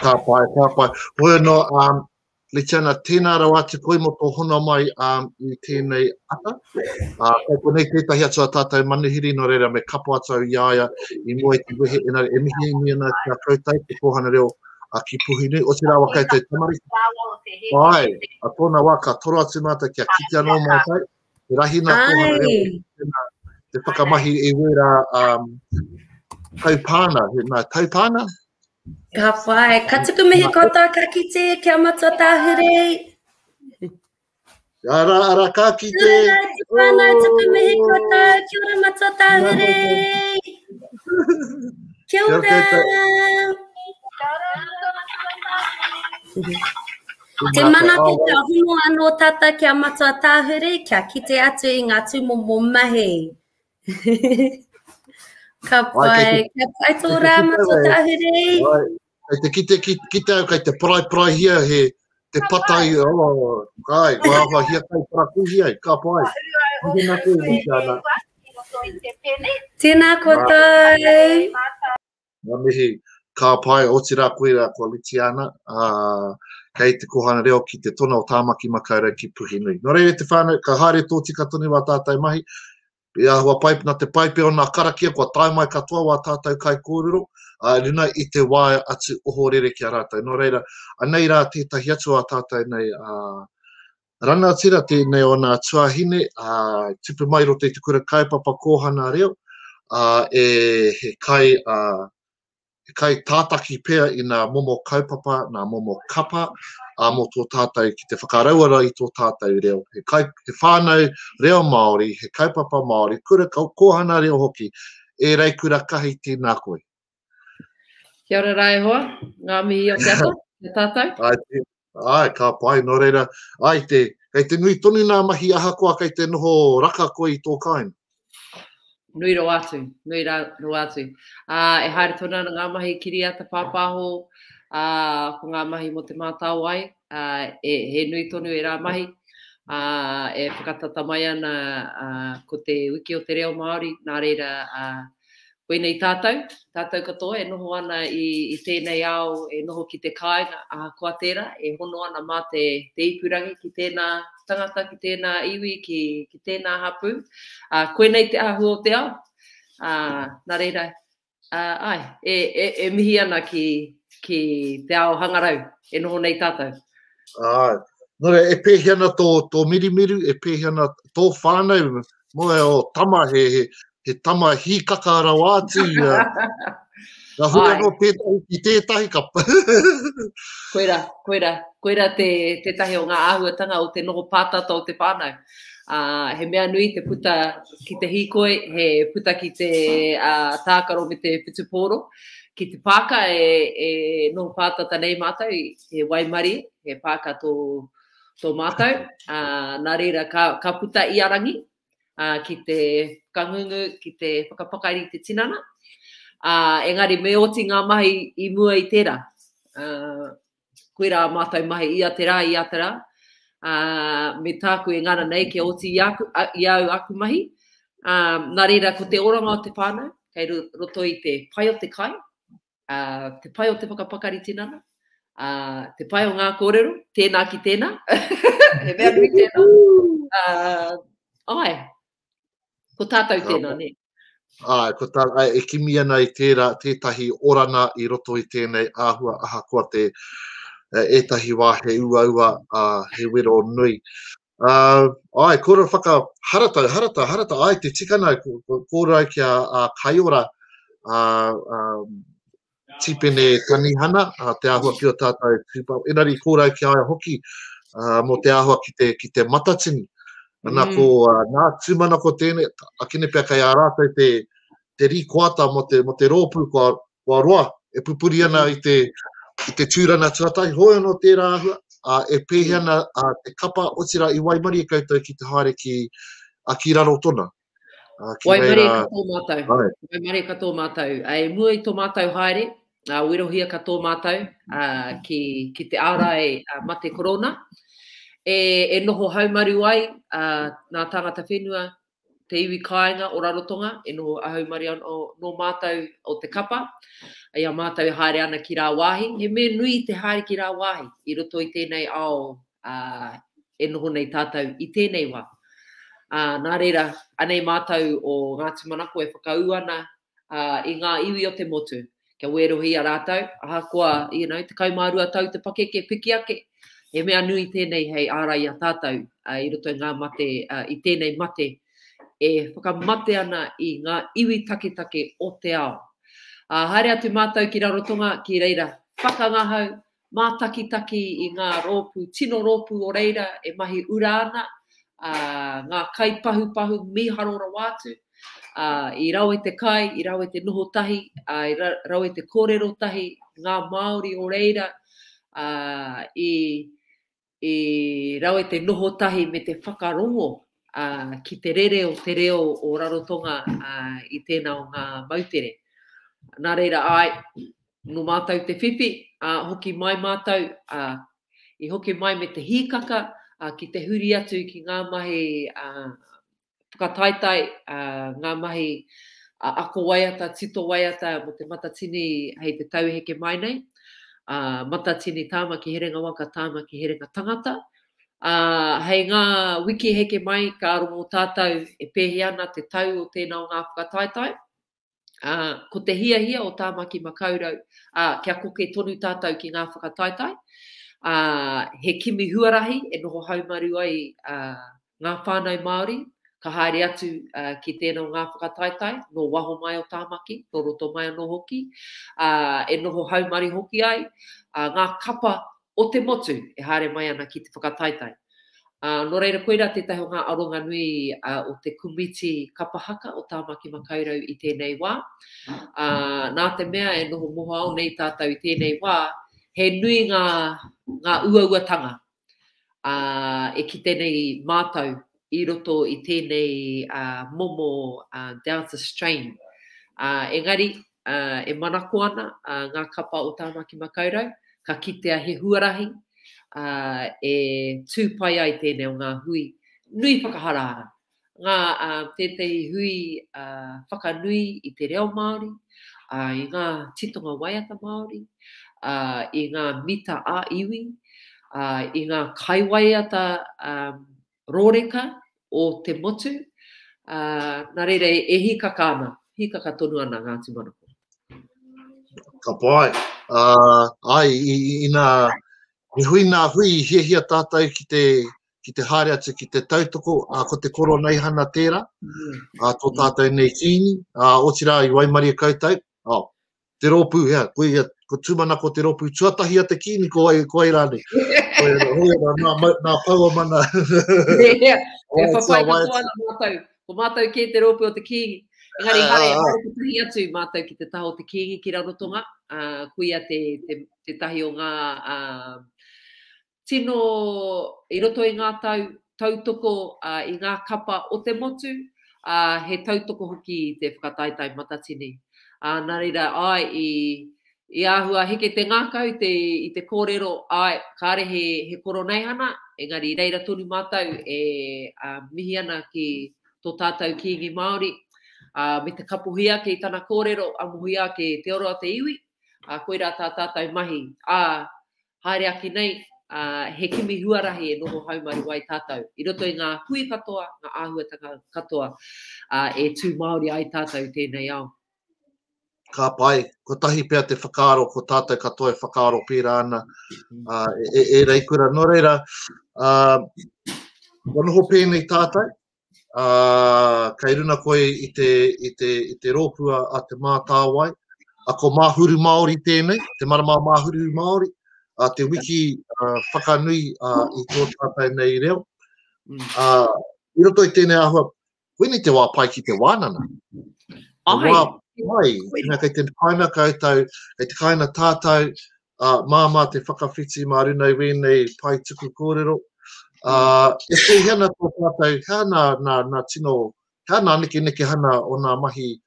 Ka pai. Hoi no, Letiana, tēnā rau atu koe mo tō hona mai I tēnei ata. Kei konei tētahi atu a tātou manihiri no reira me kapo atu au iaia I mua te wehe enare e mihi miana kia koutou te Kōhanga Reo ki Puhinui. O te rawa kei te tamariki. Pai, a tōna wā ka toro atu mātou kia kiti anō mātou. Te rahi nā Kōhanga Reo. Te whakamahi e wera taupāna. Nā taupāna? Ka whai, ka tuku mihi koutou ka kite, kia matua tāhere. Ara ka kite. Te whānau tuku mihi koutou, kia ora matua tāhere. Kia ora. Te mana te hono anō tata kia matua tāhere, kia kite atu I ngā tūmomo mahi. Ka pai, tō rā matua tāhere. Kei te kite au, kei te prai hia he te patai, kai, wāwa hia kai parakuhi ai, ka pai. Tēnā koe, Letiana. Tēnā koutou. Ngā mihi, ka pai, o te rā koe rā ko Letiana, kei te Kōhanga Reo ki te tona o tāmaki makaura ki Puhinui. Nō reire te whānau, ka haere tō tika tonu wā tātou mahi, Ia hua paipe, nā te paipe o nā karakia, kua tae mai katoa wā tātou kai kōrero, rina I te wāia atu oho rere ki a rātou. Nō reira, anei rā tētahi atu a tātou nei rana tira tēnei o nā tuahine, tupu mai ro te tukura kaipapa Kōhanga Reo, he kai tātaki pēr I nā momo kaupapa, nā momo kapa, mo tō tātou ki te whakarauara I tō tātou reo. He whānau reo Māori, he kaupapa Māori, kura Kōhanga Reo hoki, e Reikura Kahi tēnā koe. Kia ora rai hoa, ngā mihi o te ako, te tātou. Ai, ka pai, no reira, kei te nui tonu nā mahi aha koa, kei te noho raka koe I tō Kāinga. Nui ro atu. E haere tona ngā mahi kiriata pāpāho, ko ngā mahi mo te mātau ai, he nui tonu e rā mahi, e whakatata mai ana ko te wiki o te reo Māori, nā reira Koe nei tātou katoa, e noho ana i tēnei ao, e noho ki te kāinga a kua tērā, e hono ana mā te ipurangi ki tēnā tangata, ki tēnā iwi, ki tēnā hapu. Koe nei te ahu o te ao, nā reira, e mihi ana ki te ao hangarau, e noho nei tātou. Nore, e pēhi ana tō mirimiru, e pēhi ana tō whānau, moe o tama he tama hīkaka rawāti. Nā hui anō i tētahi kapa. Koira tētahi o ngā āhuatanga o te noho pātata o te whānau. He mea nui te puta ki te hīkoi, he puta ki te tākaro me te putupōro. Ki te pāka e noho pātata nei mātou, he waimari, he pāka tō mātou. Nā reira, ka puta i arangi. Ki te kangungu, ki te whakapakairi te tinana. Engari, me oti ngā mahi i mua i tērā. Koira mātou mahi i atera. Me tāku e ngana nei ke oti i au aku mahi. Nā reira, ko te oranga o te whānau, kei roto i te pai o te kai, te pai o te whakapakari tinana, te pai o ngā kōrero, tēnā ki tēnā. He mea nui tēnā. Ko tātou tēnā, ne? Ko tātou, e kimi ana i tētahi orana i roto i tēnei āhua ahakoa te ētahi wā he ua he wero nui. Kōra harata, te tikana, kōra ki a Kaiora Tipene Tanihana, te āhua ki o tātou. Enari kōra ki a hoki mo te āhua ki te Matatiini. Nā tūmana ko tēnei, a kene pia kai a rātou te rīkoata mo te rōpū kua roa, e pupuri ana i te tūrana tuatai, hoi anō tērā ahua, e pēhi ana te kapa otira i waimari e koutou ki te haere ki raro tona. Waimari ka tō mātou. E mua i tō mātou haere, wirohia ka tō mātou ki te ārai ma te korona. E noho haumaru ai, nā tangata whenua, te iwi kāinga o Rarotonga, e noho haumaru no mātou o te kapa, ia mātou haere ana ki rā wāhi. He me nui te haere ki rā wāhi, i roto i tēnei ao, e noho nei tātou i tēnei wā. Nā reira, anei mātou o ngā tumanako e whakau ana i ngā iwi o te motu. Kia werohi a rātou, ahakoa, te kaumārua tau te pakeke piki ake. E mea nui tēnei hei ārai a tātou i roto i ngā mate, i tēnei mate, e whakamate ana i ngā iwi take o te ao. Haere atu mātou ki Rarotonga, ki reira whakangahau, mātaki i ngā rōpū, tino rōpū o reira, e mahi ura ana, ngā kai pahu, miharora wātu, i rau e te kai, i rau e te noho tahi, i rau e te kōrero tahi, ngā Māori o reira, i rau e te noho tahi me te whakarongo ki te reo o Rarotonga i tēnā o ngā mautere. Nā reira no mātou te whiwhi, hoki mai mātou, i hoki mai me te hīkaka, ki te huri atu ki ngā mahi whakataitai, ngā mahi ako waiata, tito waiata mo te Matatiini hei te tauheke mai nei. Matatiini tāma ki herenga waka, tāma ki herenga tangata. Hei ngā wiki heke mai, ka arongo tātou e pēhi ana te tau o tēnā o ngā whakataitai. Ko te hia o tāma ki makaurau, kia koke tonu tātou ki ngā whakataitai. He kimi huarahi, e noho haumaru ai ngā whānau Māori, ka haere atu ki tēnā o ngā whakataitai, no waho mai o tāmaki, no roto mai no hoki, e noho haumari hoki ai, ngā kapa o te motu e haere mai ana ki te whakataitai. No reira koeira tētahi o ngā aronga nui o te kumiti kapahaka o tāmaki makaurau i tēnei wā. Nā te mea e noho moho au nei tātou i tēnei wā, he nui ngā uauatanga e ki tēnei mātou i roto i tēnei momo Delta strain. Engari, e manako ana ngā kapa o tāmaki makaurau, ka kitea he huarahi, e tūpai ai tēnei o ngā hui. Nui whakaharara. tētei hui whakanui I te reo Māori, I ngā titonga waiata Māori, I ngā mita a iwi, I ngā kaiwaiata rōreka o te motu, nā reira e hikaka ana, hikaka tonu ana Ngāti Manukō. Ka pai. Ai, I nā, I hui nā hui hia tātou ki te haere atu ki te tautoko, ko te koro nei hana tērā, tō tātou nei kīni, o tira I waimari a koutou, te rōpū hea, ko tūmana ko te rōpū, tuatahi a te kīni ko ai rāne. Nā paua mana. E whawhai ka toana mātou, ko mātou ke te rōpū o te kīni. Engari hare tahi atu mātou ki te taho te kīngi ki Rarotonga, kuia te tahi o ngā tino I roto I ngā tautoko I ngā kapa o te motu, he tautoko hoki I te whakataitai Matatini. Nā reira, I āhua heke te ngākau I te kōrero, kāre he koro nei hana, engari reira tonu mātou mihi ana ki tō tātou kīngi Māori, me te kapuhia ke I tana kōrero, amuhia ke te oro a te iwi, koira tā tātou mahi. Haere aki nei, he kimi huarahi e noho haumari wai tātou. I roto I ngā hui katoa, ngā āhuatanga katoa, e tū Māori ai tātou tēnei au. Ka pai, ko tahi pēr te whakaaro, ko tātou katoa e whakaaro pērā ana, e reikura. Nō reira, wanoho pēnei tātou, kei runa koe I te rōpua a te mātāwai, ko māhuru Māori tēnei, te marama māhuru Māori, te wiki whakanui I tō tātou nei reo. I roto I tēnei ahua, koe te wā pai ki te wānana. Kei te kāinga koutou, kei te kāinga tātou, māma te whakawhiti mā runei wēnei pai tuku kōrero. E te hana tō tātou, hea nā tino, hea nā neke hana o nā mahi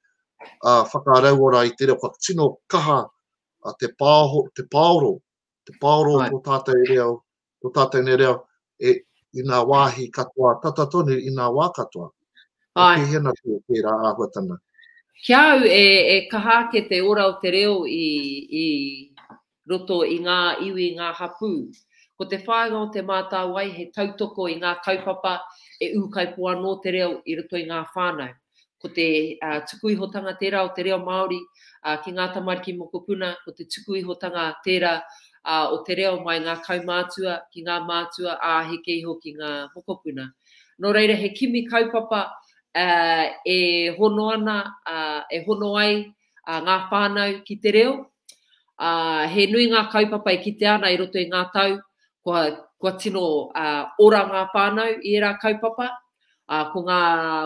whakarauora I te reo, ka tino kaha te paoro tō tātou reo, tō tātou ne reo, I nā wāhi katoa, tata tonu I nā wā katoa. E te hana tō pērā āhuatana. Kia au e kaha ke te ora o te reo I roto I ngā iwi, ngā hapū. Ko te whāinga o te mātāwai, he tautoko I ngā kaupapa e ukai pua no te reo I roto I ngā whānau. Ko te tukuihotanga tērā o te reo Māori, ki ngā tamariki mokopuna, ko te tukuihotanga tērā o te reo mai ngā kaumātua, ki ngā mātua, heke iho ki ngā mokopuna. Nō reira, he kimi kaupapa e hono ana, e hono ai ngā whānau ki te reo. He nui ngā kaupapa e kite ana I roto I ngā tau, kua tino ora ngā whānau I era kaupapa, ko ngā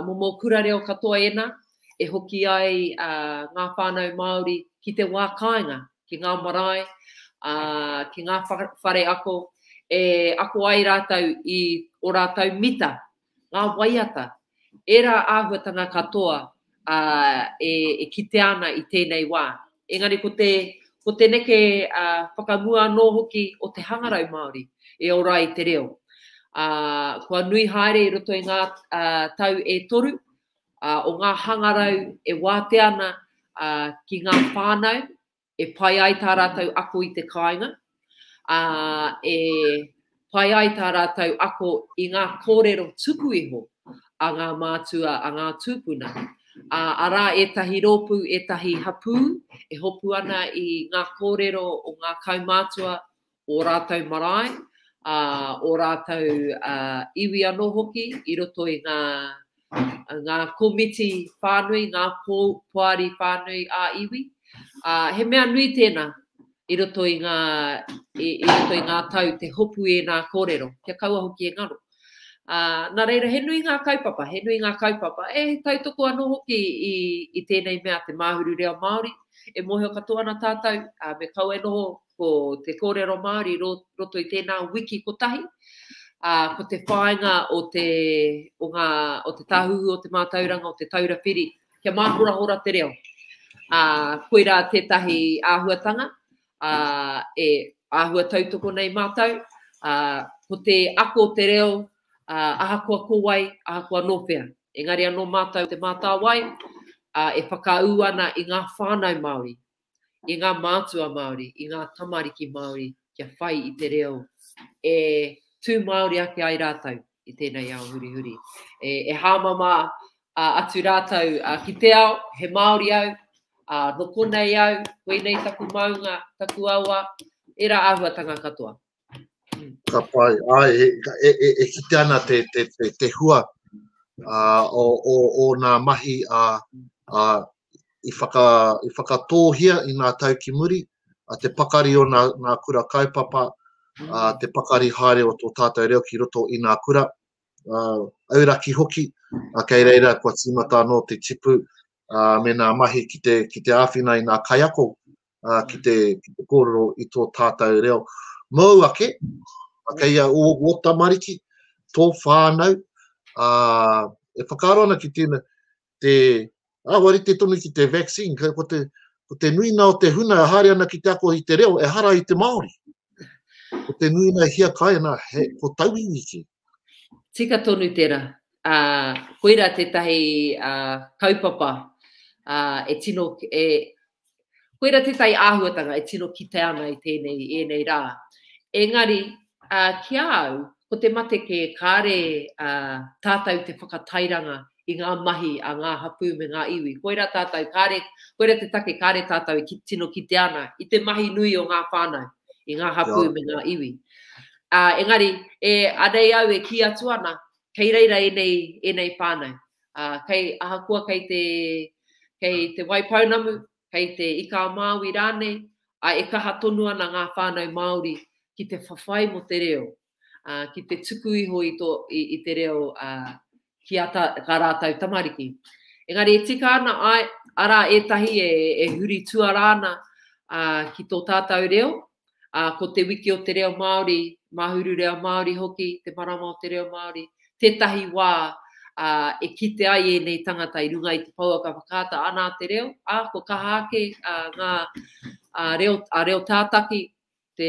momo kura reo katoa ena, e hoki ai ngā whānau Māori ki te wā Kāinga, ki ngā marae, ki ngā whare ako, e ako ai rātau I o rātau mita, ngā waiata, era āhuatanga katoa e kite ana I tēnei wā. Engari ko te neke whakamua anō hoki o te hangarau Māori e ora I te reo. Kua nui haere I roto I ngā tau e toru, o ngā hangarau e wāte ana ki ngā whānau, e pai ai tā rātau ako I te kāinga, e pai ai tā rātau ako I ngā kōrero tuku iho, a ngā mātua, a ngā tūpuna. Ara e tahi rōpū, e tahi hapū, e hopu ana I ngā kōrero o ngā kaumātua o rātau marae, o rātau iwi anō hoki, I roto I ngā komiti whānui, ngā pōari whānui a iwi. He mea nui tēnā I roto I ngā tau te hopu e ngā kōrero, kia kaua hoki e ngaro. Nā reira, he nui ngā kaupapa, e tautoko anō hoki I tēnei mea te māhuru reo Māori, e mohe o katoa ana tātou, me kau e noho ko te kōrero Māori roto I tēnā wiki kotahi, ko te whāinga o te tāhuhu o te mātauranga o te taurawhiri, kia māhora te reo. Koira tētahi āhuatanga, e āhua tautoko nei mātau, ko te ako o te reo, ahakoa kōwai, ahakoa nōwhea. Engari anō mātou te mātāwai, e whakaau ana i ngā whānau Māori, i ngā mātua Māori, i ngā tamariki Māori, kia whai i te reo, e tū Māori ake ai rātou i tēnei ao huri. E hāmama atu rātou ki te ao, he Māori au, no konei au, koe nei taku maunga, taku aua, e rā āhuatanga katoa. Ka pai, e kite ana te hua o ngā mahi i whakatōhia i ngā tau ki muri, te pakari o ngā kura kaupapa, te pakari haere o tō tātou reo ki roto i ngā kura, auraki hoki, kei reira kua tīmata no te tipu, me ngā mahi ki te āwhina i ngā kaiako, ki te kōrero i tō tātou reo. Mau ake, kei o tamariki, tō whānau, e whakaro ana ki tēnei, wari te tonu ki te vaccine, ko te nuina o te huna, haere ana ki te ako i te reo, e hara i te Māori. Ko te nuina hia kai ana, ko tauiwi ki. Tika tonu tērā. Koira tētahi kaupapa, e tino, koira tētahi āhuatanga, e tino ki te ana i tēnei rā. Engari, ki au, ko te mate ke kāre tātou te whakatairanga i ngā mahi a ngā hapu me ngā iwi. Koira tātou, koira te take kāre tātou i tino ki te ana, i te mahi nui o ngā whānau, i ngā hapu me ngā iwi. Engari, anei au e ki atu ana, kei reira enei whānau. Kei ahakua kei te waipaunamu, kei te ika māui rānei, e kaha tonu ana ngā whānau Māori ki te whawhai mo te reo, ki te tuku iho i te reo ki ka rātou tamariki. Engari, e tika ana ara etahi e huri tuarana ki tō tātou reo, ko te wiki o te reo Māori, mahuru reo Māori hoki, te marama o te reo Māori, tētahi wā e kite ai nei tangata i runga i te pauaka whakata ana te reo, ko kaha ake reo tātaki, te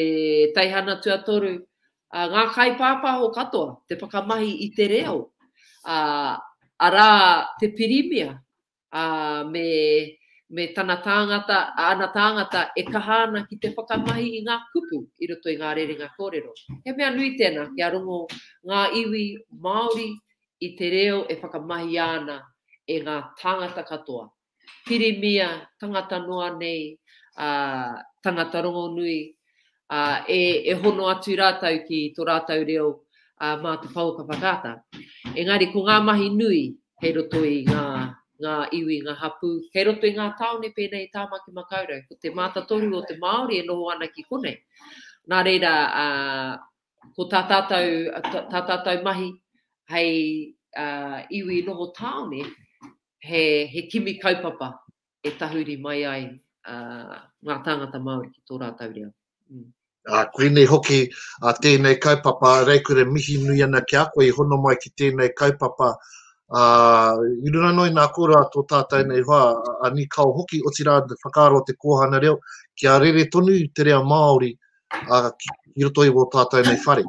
taihana tuatoru, ngā kai pāpaho katoa, te whakamahi i te reo, ara te pirimia, me tana tāngata, ana tāngata e kahana ki te whakamahi i ngā kupu i roto i ngā rerenga kōrero. He mea nui tēnā, kia rongo ngā iwi Māori i te reo e whakamahi ana e ngā tāngata katoa. Pirimia, tangata noa nei, tangata rongo nui, e hono atu rātau ki tō rātau reo mā te pauka whakata. Engari, ko ngā mahi nui, hei roto i ngā iwi, ngā hapu, hei roto i ngā taone pēnei tāmaki makaurau, ko te mātatoru o te Māori e noho ana ki konei. Nā reira, ko tā tātou mahi, hei iwi noho taone, he kimi kaupapa e tahuri mai ai ngā tāngata Māori ki tō rātau reo. Koe nei hoki tēnei kaupapa, reikure mihi nui ana ki a koe i hono mai ki tēnei kaupapa. I runa noi nā kora tō tātai nei hoa, ni kau hoki o tira whakaro te Kōhanga Reo, kia rere tonu te rea Māori i roto i o tātai nei whare.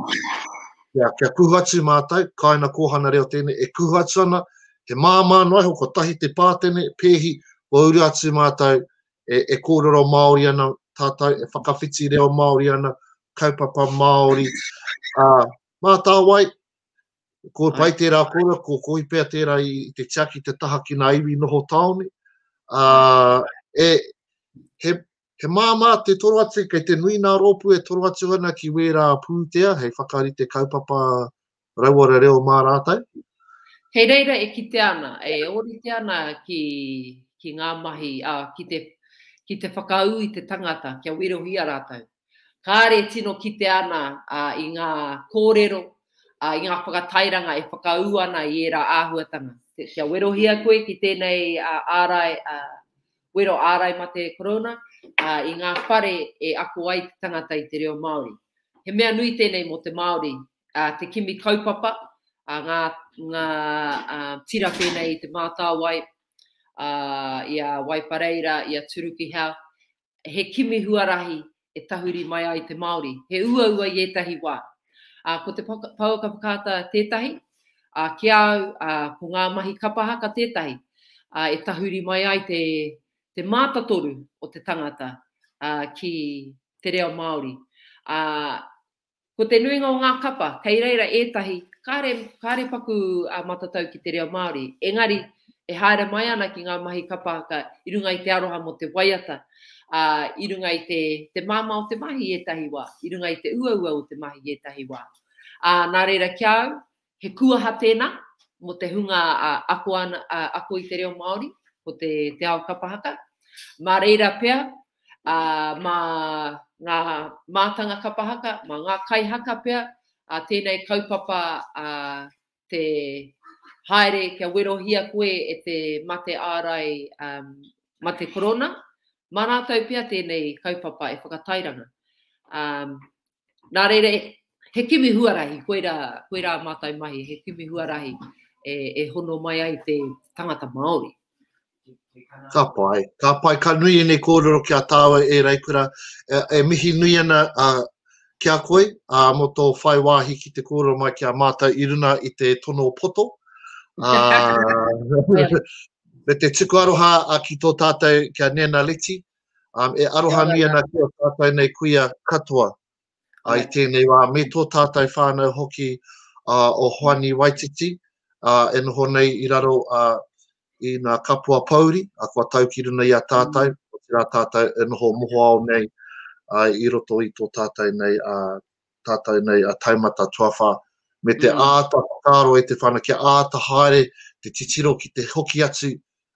Kia kuhatu mātou, kaina Kōhanga Reo tēnei, e kuhatu ana, he māmā noai hoko tahi te pātene, pēhi, o uru atu mātou, e kōrero Māori ana, tātou, e whakawhiti reo Māori ana, kaupapa Māori. Mātāwai, ko pai tērā kora, ko koi pēr tērā i te tiaki te taha ki ngā iwi noho taone. He māmā te toro atu, kei te nui nā rōpu e toro atu ana ki wērā pūtea, hei whakari te kaupapa rauara reo mā rātou. Hei reira e kite ana, e ori te ana ki ngā mahi, ki te whakau i te tangata, kia wirohia rātou. Kāre tino kite ana i ngā kōrero, i ngā whakatairanga e whakau ana i era āhuatanga. Kia wirohia koe ki tēnei wero ārai ma te korona, i ngā whare e ako ai te tangata i te reo Māori. He mea nui tēnei mo te Māori, te kimi kaupapa, ngā tira pēnei i te mātāwai, ia Waipareira, ia Turuki Hau, he kimi huarahi e tahuri mai ai te Māori. He ua i etahi wā. Ko te pauaka whakata tētahi, ki au, ko ngā mahi kapahaka tētahi, e tahuri mai ai te mātatoru o te tangata ki te reo Māori. Ko te nuinga o ngā kapa, kei reira ētahi, kāre paku matatau ki te reo Māori. Engari, e haere mai ana ki ngā mahi kapahaka, i runga i te aroha mo te waiata, i runga i te māma o te mahi ētahi wā, i runga i te uaua o te mahi ētahi wā. Nā reira kia au, he kuaha tēnā, mo te hunga ako i te reo Māori, ko te ao kapahaka. Mā reira pea, mā ngā mātanga kapahaka, mā ngā kaihaka pea, tēnei kaupapa te haere kia werohia koe e te mate ārai mate korona. Mā rātou pia tēnei kaupapa e whakatairanga. Nā reira, he kimi huarahi, koe rā mātai mahi, he kimi huarahi e hono mai ai te tangata Māori. Ka pai, ka nui nei kōrero kia tāua e Reikura, e mihi nui ana kia koe, mo tō whai wāhi ki te kōrero mai kia mātai i runa i te tono poto. Me te tuku aroha ki tō tātou kia Nena Leti, e aroha nui ana ki o tātou nei kuia katoa. I tēnei wā, me tō tātou whānau hoki o Hoani Waititi, e noho nei i raro i ngā kapua pauri, a kua tau ki runa i a tātou, o te rā tātou e noho moho au nei, i roto i tō tātou nei a taimata tuawha, me te āta whakaro e te whana, kia āta haere, te titiro ki te hoki atu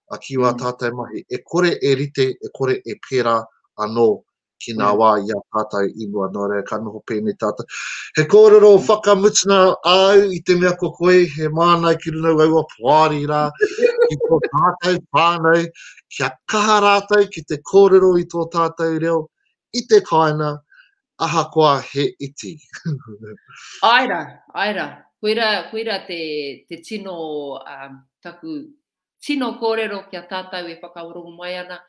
a ki wā tātou mahi. E kore e rite, e kore e pērā anō ki nā wā i a tātou inua, nō rea ka noho pēnei tātou. He kōrero whakamutuna au i te mea ko koe, he mānai ki runa waua puari rā, ki tō tātou whānau, kia kaha rātou ki te kōrero i tō tātou reo, i te kāinga, aha koa he iti. Aira. Koira te tino taku, tino kōrero kia tātou e whakaurungu mai ana,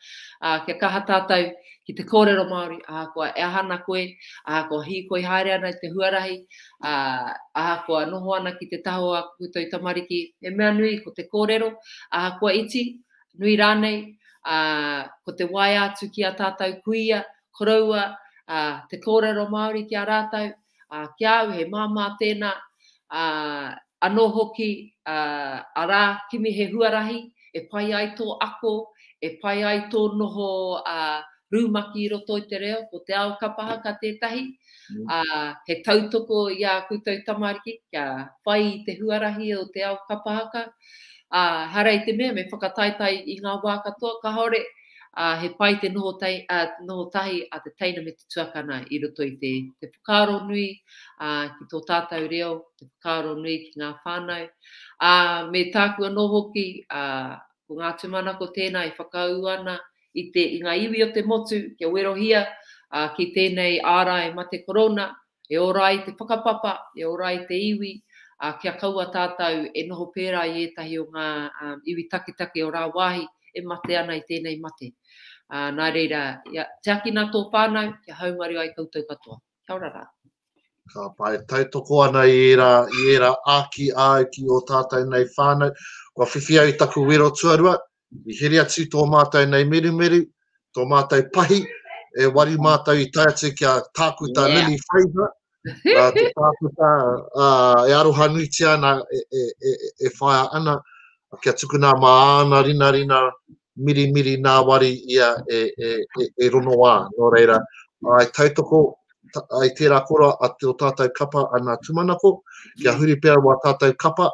kia kaha tātou ki te kōrero Māori, aha koa e ahana koe, aha koa hi koe haere ana i te huarahi, aha koa noho ana ki te taho a kutau i tamariki, e mea nui ko te kōrero, aha koa iti, nui rānei, ko te wai atu ki a tātou kuia, koraua, te kōrero Māori ki a rātou, kia au he māmā tēnā, anō hoki, a rā kimi he huarahi, e pai ai tō ako, e pai ai tō noho rūmaki i roto i te reo, ko te ao kapahaka tētahi, he tautoko i a koutou tamariki, kia whai i te huarahi o te ao kapahaka, harei te mea me whakataitai i ngā wā katoa, ka hore, he pai te noho tahi a te teina me te tuakana i roto i te whakaro nui ki tō tātou reo, te whakaro nui ki ngā whānau. Me tāku anō hoki, ko ngā tumanako tēnā i whakau ana i ngā iwi o te motu, kia werohia ki tēnei ārai mate korona, e orai te whakapapa, e orai te iwi, kia kaua tātou e noho pērā i ētahi o ngā iwi takitaki o rā wāhi, e mate ana i tēnei mate. Nā reira, te akina tō whānau, kia haumari ai koutou katoa. Kia ora rā. Ka pai, tautoko ana i era aki ai ki o tātou nei whānau. Kua whiwhi au i taku wero tuarua, i here atu tō mātou nei meru, tō mātou pahi, e wari mātou i tai atu kia tākuta Lily Fraser, te tākuta e aroha nui tia ana e whaia ana, kia tukuna maana rina miri nā wari ia e rono wā, nō reira. Ai tautoko, ai tērā kora a te o tātou kapa ana tumanako, kia huri pēr wā tātou kapa,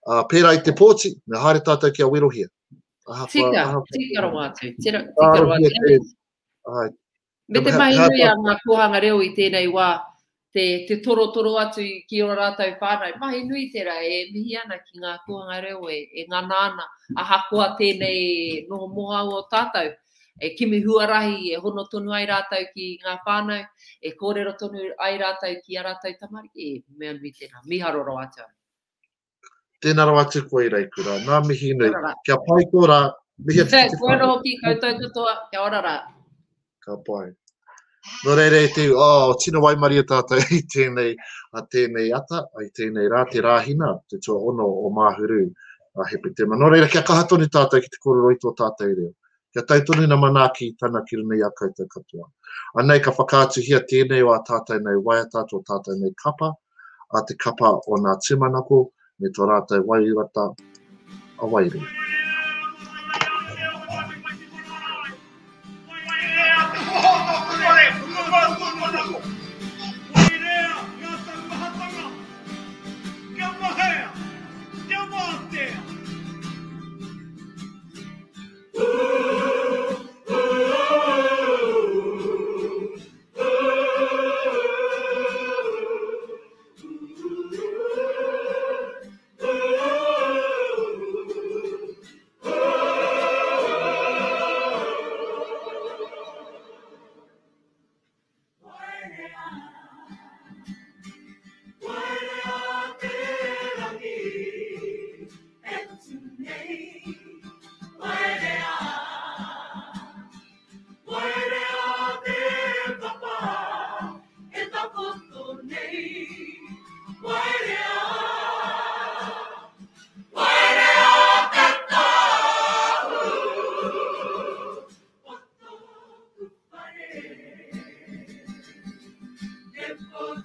pērā i te pōti, me haere tātou kia werohia. Tika ro atu. Me te mahi nui a ngā Kōhanga Reo i tēnei wā, te toro atu ki o rātou whānau. Mahi nui tērā e mihi ana ki ngā Kōhanga Reo e ngā nāna, a hakoa tēnei noho moha o tātou. E kimi huarahi, e hono tonu ai rātou ki ngā whānau, e kōrero tonu ai rātou ki a rātou tamariki, e mea nui tēnā, miharoro atu. Tēnā rau atu koe Reikura, nā mihi nui, kia pai kōrā, mihi atu te whānau. Koe roho ki koutou katoa, kia ora rā. Ka pai. No reire te, tino waimaria tātou i tēnei, a tēnei ata, i tēnei rā, te rāhina, te tua ono o māhuru, a hepe tema. No reira, kia kahatoni tātou ki te kororoi tō tātou reo. Kia tautonu na manaki tana ki runei a koutou katoa. Anei ka whakaatuhia tēnei o a tātou nei waiata, tō tātou nei kapa, a te kapa o ngā timanako, me tō rātou wairata a wairei.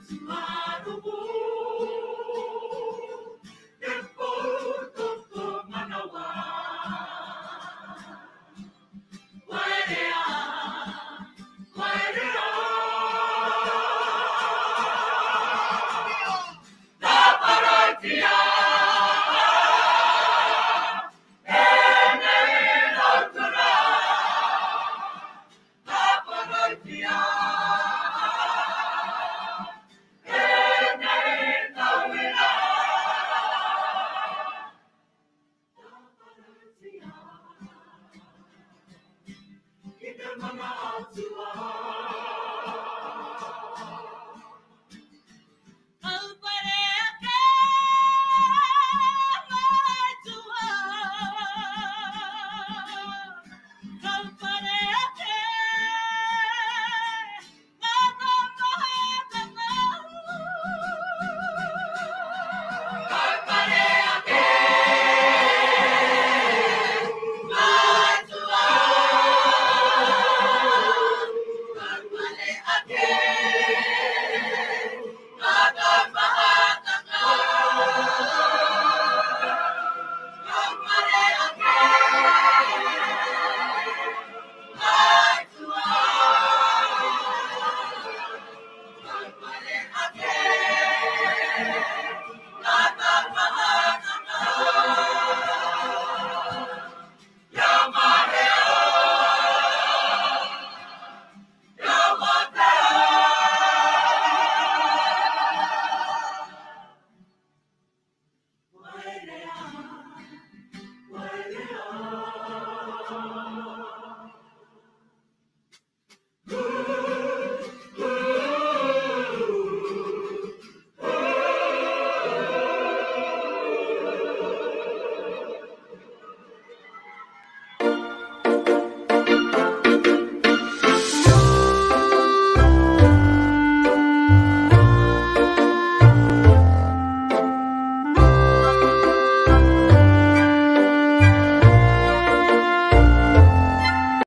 To